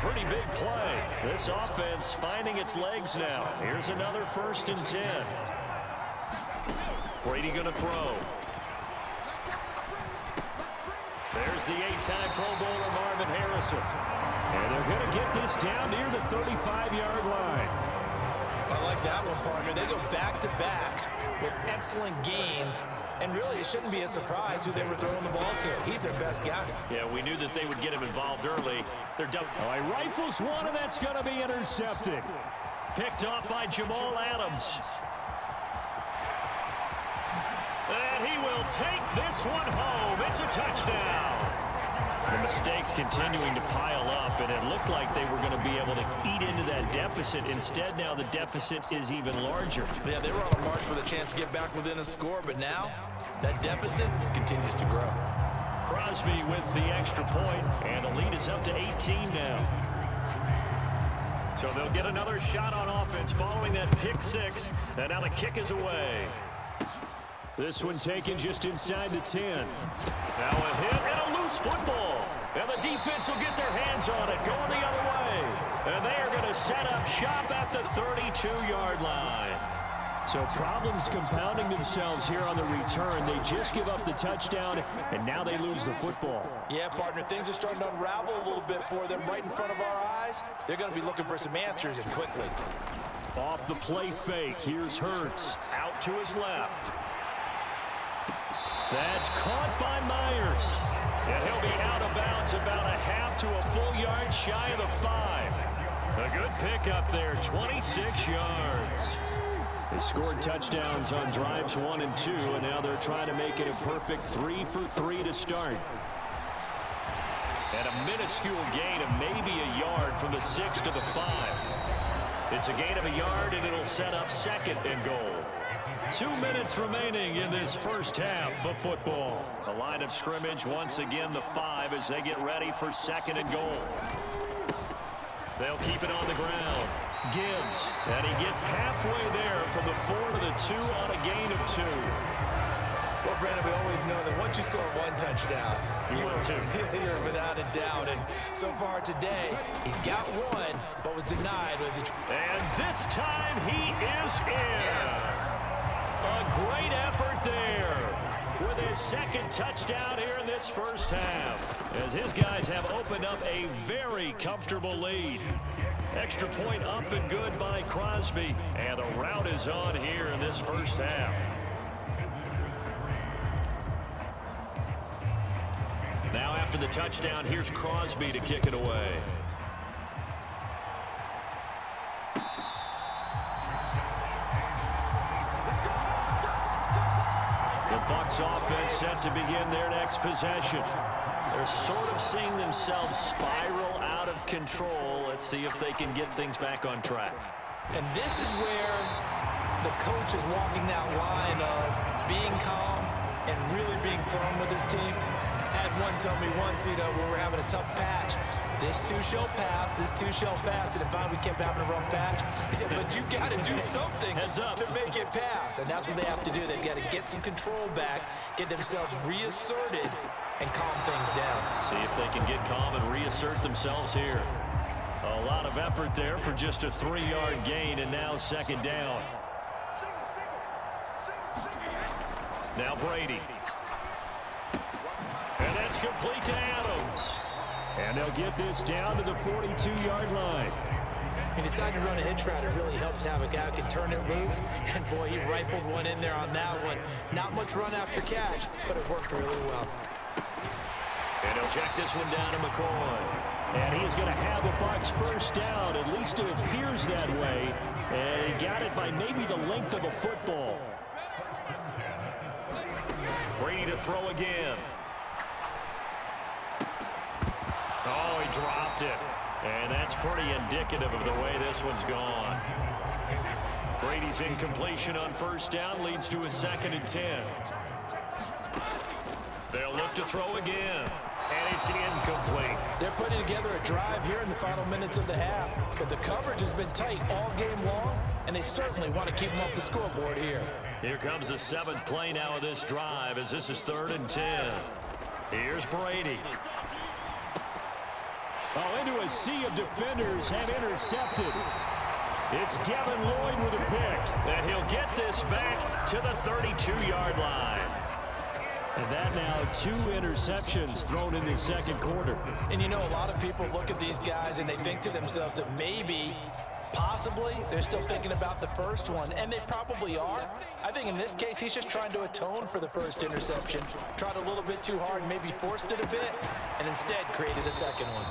pretty big play. This offense finding its legs now. Here's another 1st and 10. Brady going to throw. There's the 8-time Pro Bowler Marvin Harrison. And they're going to get this down near the 35-yard line. I like that one, partner. They go back-to-back with excellent gains. And really, it shouldn't be a surprise who they were throwing the ball to. He's their best guy. Yeah, we knew that they would get him involved early. They're done. All right, rifles one, and that's going to be intercepted. Picked off by Jamal Adams. And he will take this one home. It's a touchdown. The mistakes continuing to pile up, and it looked like they were going to be able to eat into that deficit. Instead, now the deficit is even larger. Yeah, they were on a march for the chance to get back within a score, but now that deficit continues to grow. Crosby with the extra point, and the lead is up to 18 now. So they'll get another shot on offense following that pick six, and now the kick is away. This one taken just inside the 10. Now a hit and a loose football. And the defense will get their hands on it, going the other way. And they are going to set up shop at the 32-yard line. So problems compounding themselves here on the return. They just give up the touchdown, and now they lose the football. Yeah, partner, things are starting to unravel a little bit for them right in front of our eyes. They're going to be looking for some answers, and quickly. Off the play fake, here's Hurts. Out to his left. That's caught by Myers. And he'll be out of bounds about a half to a full yard shy of the 5. A good pickup there, 26 yards. They scored touchdowns on drives 1 and 2, and now they're trying to make it a perfect 3 for 3 to start. And a minuscule gain of maybe a yard from the 6 to the 5. It's a gain of a yard, and it'll set up 2nd and goal. 2 minutes remaining in this first half of football. The line of scrimmage once again the 5 as they get ready for 2nd and goal. They'll keep it on the ground. Gibbs, and he gets halfway there from the 4 to the 2 on a gain of 2. Well, Brandon, we always know that once you score 1 touchdown, you're without a doubt. And so far today, he's got 1, but was denied. And this time he is in. Yes. A great effort there with his 2nd touchdown here in this first half, as his guys have opened up a very comfortable lead. Extra point up and good by Crosby, and a rout is on here in this first half. Now after the touchdown, here's Crosby to kick it away. Bucs offense set to begin their next possession. They're sort of seeing themselves spiral out of control. Let's see if they can get things back on track. And this is where the coach is walking that line of being calm and really being firm with his team. Had one tell me once, when we're having a tough patch, this too shall pass, this too shall pass. And if we kept having a rough patch, he said, but you got to do something to make it pass. And that's what they have to do. They've got to get some control back, get themselves reasserted, and calm things down. See if they can get calm and reassert themselves here. A lot of effort there for just a 3-yard gain, and now 2nd down. Now Brady. And that's complete to Adams. And they'll get this down to the 42-yard line. He decided to run a hitch route. It really helps to have a guy who can turn it loose. And, boy, he rifled one in there on that one. Not much run after catch, but it worked really well. And he'll check this one down to McCoy. And he is going to have the Bucs first down. At least it appears that way. And he got it by maybe the length of a football. Brady to throw again. Oh, he dropped it. And that's pretty indicative of the way this one's gone. Brady's incompletion on first down leads to a 2nd and 10. They'll look to throw again. And it's incomplete. They're putting together a drive here in the final minutes of the half. But the coverage has been tight all game long, and they certainly want to keep them off the scoreboard here. Here comes the 7th play now of this drive, as this is 3rd and 10. Here's Brady. Oh, into a sea of defenders have intercepted. It's Devin Lloyd with a pick. And he'll get this back to the 32-yard line. And that now 2 interceptions thrown in the second quarter. And you know, a lot of people look at these guys and they think to themselves that maybe, possibly, they're still thinking about the first one. And they probably are. I think in this case, he's just trying to atone for the first interception. Tried a little bit too hard, maybe forced it a bit, and instead created a second one.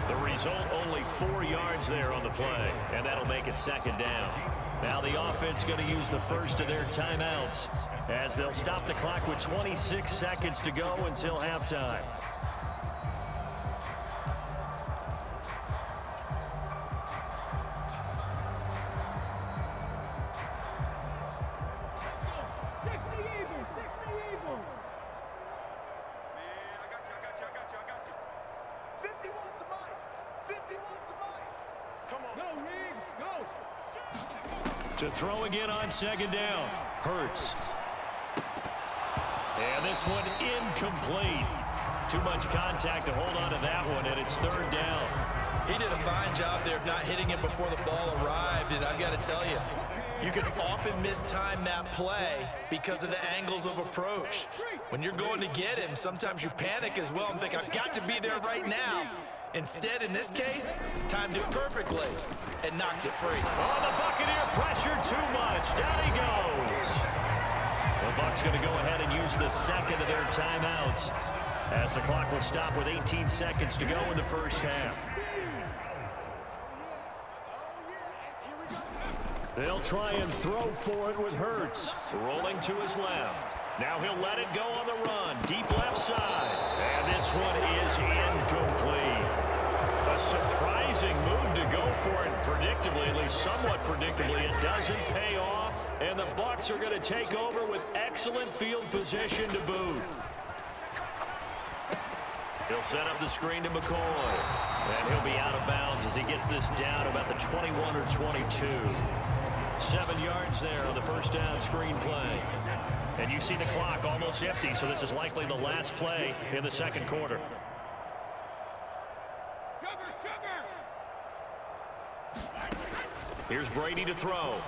The result, only 4 yards there on the play. And that'll make it second down. Now the offense going to use the first of their timeouts, as they'll stop the clock with 26 seconds to go until halftime. To throw again on second down. Hurts. And this one incomplete. Too much contact to hold on to that one, and it's third down. He did a fine job there of not hitting him before the ball arrived, and I've got to tell you, you can often mistime that play because of the angles of approach. When you're going to get him, sometimes you panic as well and think, I've got to be there right now. Instead, in this case, timed it perfectly and knocked it free. Oh, the Buccaneer pressure too much. Down he goes. The Bucs going to go ahead and use the second of their timeouts, as the clock will stop with 18 seconds to go in the first half. They'll try and throw for it with Hurts. Rolling to his left. Now he'll let it go on the run. Deep left side. And this one is incomplete. A surprising move to go for it predictably, at least somewhat predictably. It doesn't pay off. And the Bucs are going to take over with excellent field position to boot. He'll set up the screen to McCoy. And he'll be out of bounds as he gets this down about the 21 or 22. 7 yards there on the first down screen play. And you see the clock almost empty, so this is likely the last play in the second quarter. Here's Brady to throw.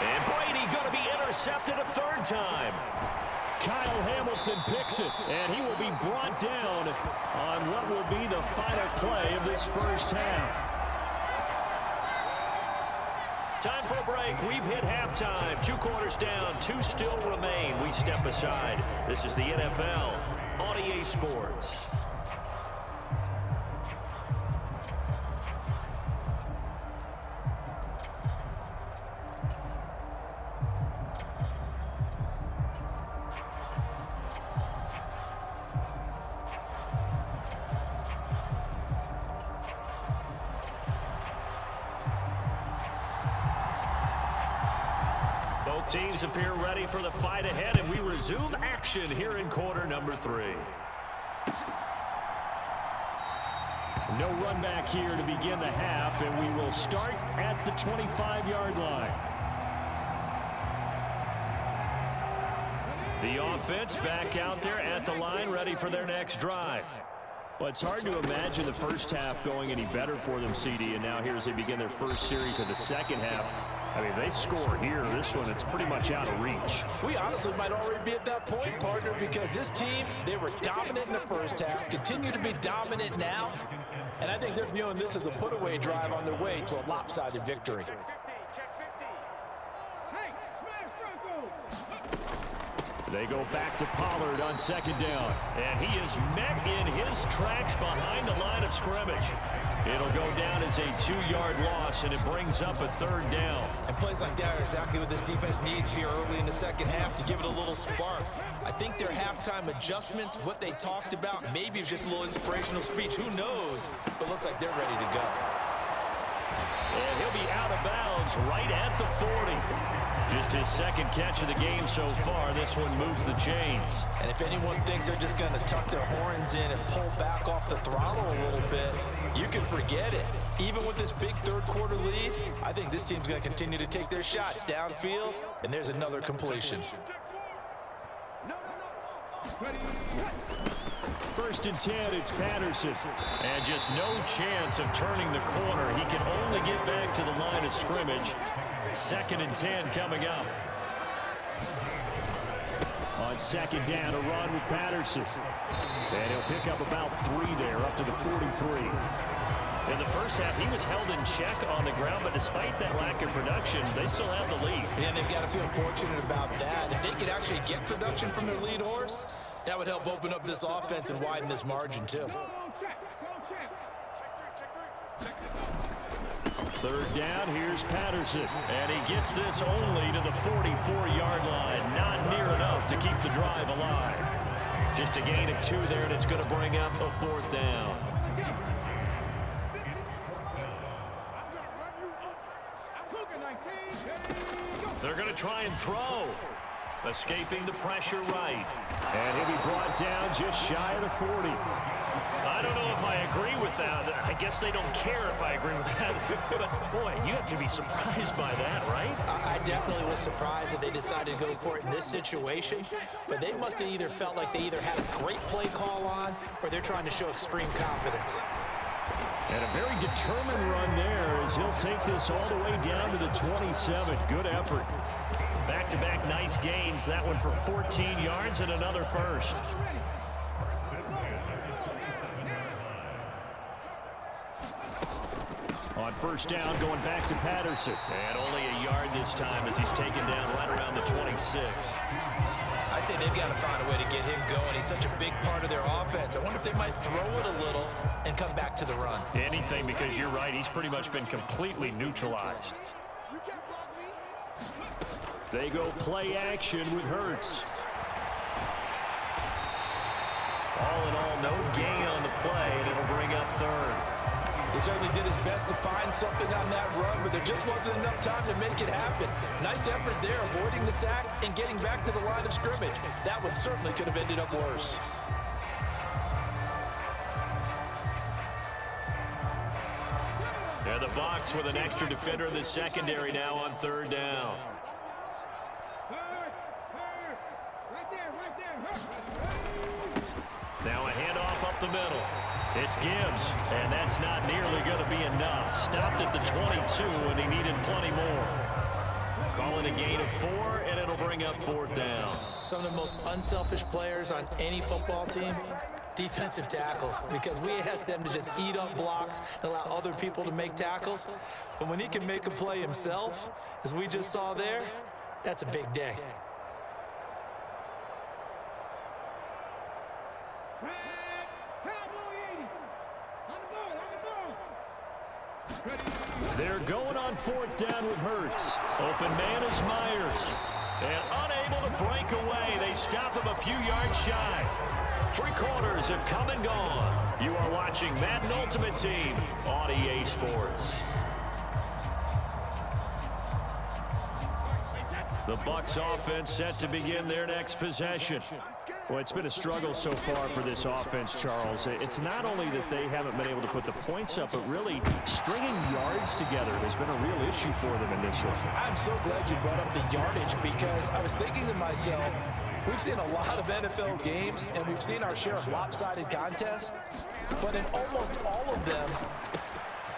And Brady going to be intercepted a third time. Kyle Hamilton picks it, and he will be brought down on what will be the final play of this first half. Time for a break. We've hit halftime. 2 quarters down. 2 still remain. We step aside. This is the NFL on EA Sports. Teams appear ready for the fight ahead, and we resume action here in quarter number 3. No run back here to begin the half, and we will start at the 25-yard line. The offense back out there at the line, ready for their next drive. Well, it's hard to imagine the first half going any better for them, CD, and now here as they begin their first series of the second half. I mean, they score here. This one, it's pretty much out of reach. We honestly might already be at that point, partner, because this team, they were dominant in the first half, continue to be dominant now, and I think they're viewing this as a put-away drive on their way to a lopsided victory. They go back to Pollard on second down, and he is met in his tracks behind the line of scrimmage. It'll go down as a 2-yard loss, and it brings up a third down. And plays like that are exactly what this defense needs here early in the second half to give it a little spark. I think their halftime adjustments, what they talked about, maybe it's just a little inspirational speech. Who knows? But looks like they're ready to go. And he'll be out of bounds right at the 40. Just his second catch of the game so far. This one moves the chains. And if anyone thinks they're just going to tuck their horns in and pull back off the throttle a little bit, you can forget it. Even with this big third quarter lead, I think this team's going to continue to take their shots downfield, and there's another completion. First and 10, it's Patterson. And just no chance of turning the corner. He can only get back to the line of scrimmage. Second and 10 coming up. On second down, a run with Patterson. And he'll pick up about 3 there, up to the 43. In the first half, he was held in check on the ground, but despite that lack of production, they still have the lead. And they've got to feel fortunate about that. If they could actually get production from their lead horse, that would help open up this offense and widen this margin, too. Third down, here's Patterson. And he gets this only to the 44-yard line. Not near enough to keep the drive alive. Just a gain of 2 there, and it's going to bring up a 4th down. They're going to try and throw. Escaping the pressure right. And he'll be brought down just shy of the 40. I don't know if I agree with that. I guess they don't care if I agree with that. But, boy, you have to be surprised by that, right? I definitely was surprised that they decided to go for it in this situation. But they must have either felt like they either had a great play call on or they're trying to show extreme confidence. And a very determined run there as he'll take this all the way down to the 27. Good effort. Back-to-back nice gains. That one for 14 yards and another first. On first down, going back to Patterson. And only a yard this time as he's taken down right around the 26. I'd say they've got to find a way to get him going. He's such a big part of their offense. I wonder if they might throw it a little and come back to the run. Anything, because you're right. He's pretty much been completely neutralized. They go play action with Hurts. All in all, no gain on the play, and it'll bring up 3rd. He certainly did his best to find something on that run, but there just wasn't enough time to make it happen. Nice effort there, avoiding the sack and getting back to the line of scrimmage. That one certainly could have ended up worse. And the box with an extra defender in the secondary now on 3rd down. Now a handoff up the middle. It's Gibbs, and that's not nearly going to be enough. Stopped at the 22, and he needed plenty more. Calling a gain of 4, and it'll bring up 4th down. Some of the most unselfish players on any football team, defensive tackles, because we ask them to just eat up blocks and allow other people to make tackles. But when he can make a play himself, as we just saw there, that's a big day. They're going on 4th down with Hurts. Open man is Myers. And unable to break away. They stop him a few yards shy. 3 quarters have come and gone. You are watching Madden Ultimate Team on EA Sports. The Bucs offense set to begin their next possession. Well, it's been a struggle so far for this offense, Charles. It's not only that they haven't been able to put the points up, but really stringing yards together has been a real issue for them in this one. I'm so glad you brought up the yardage, because I was thinking to myself, we've seen a lot of NFL games, and we've seen our share of lopsided contests, but in almost all of them,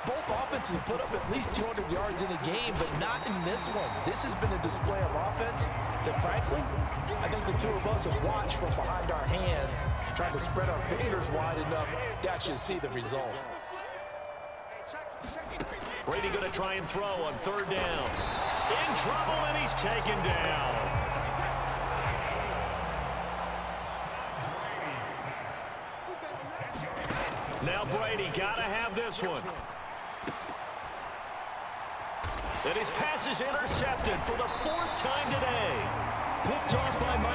both offenses have put up at least 200 yards in a game, but not in this one. This has been a display of offense that, frankly, I think the two of us have watched from behind our hands, trying to spread our fingers wide enough to actually see the result. Brady going to try and throw on 3rd down. In trouble, and he's taken down. Now Brady got to have this one. And his pass is intercepted for the 4th time today. Picked off by Mike.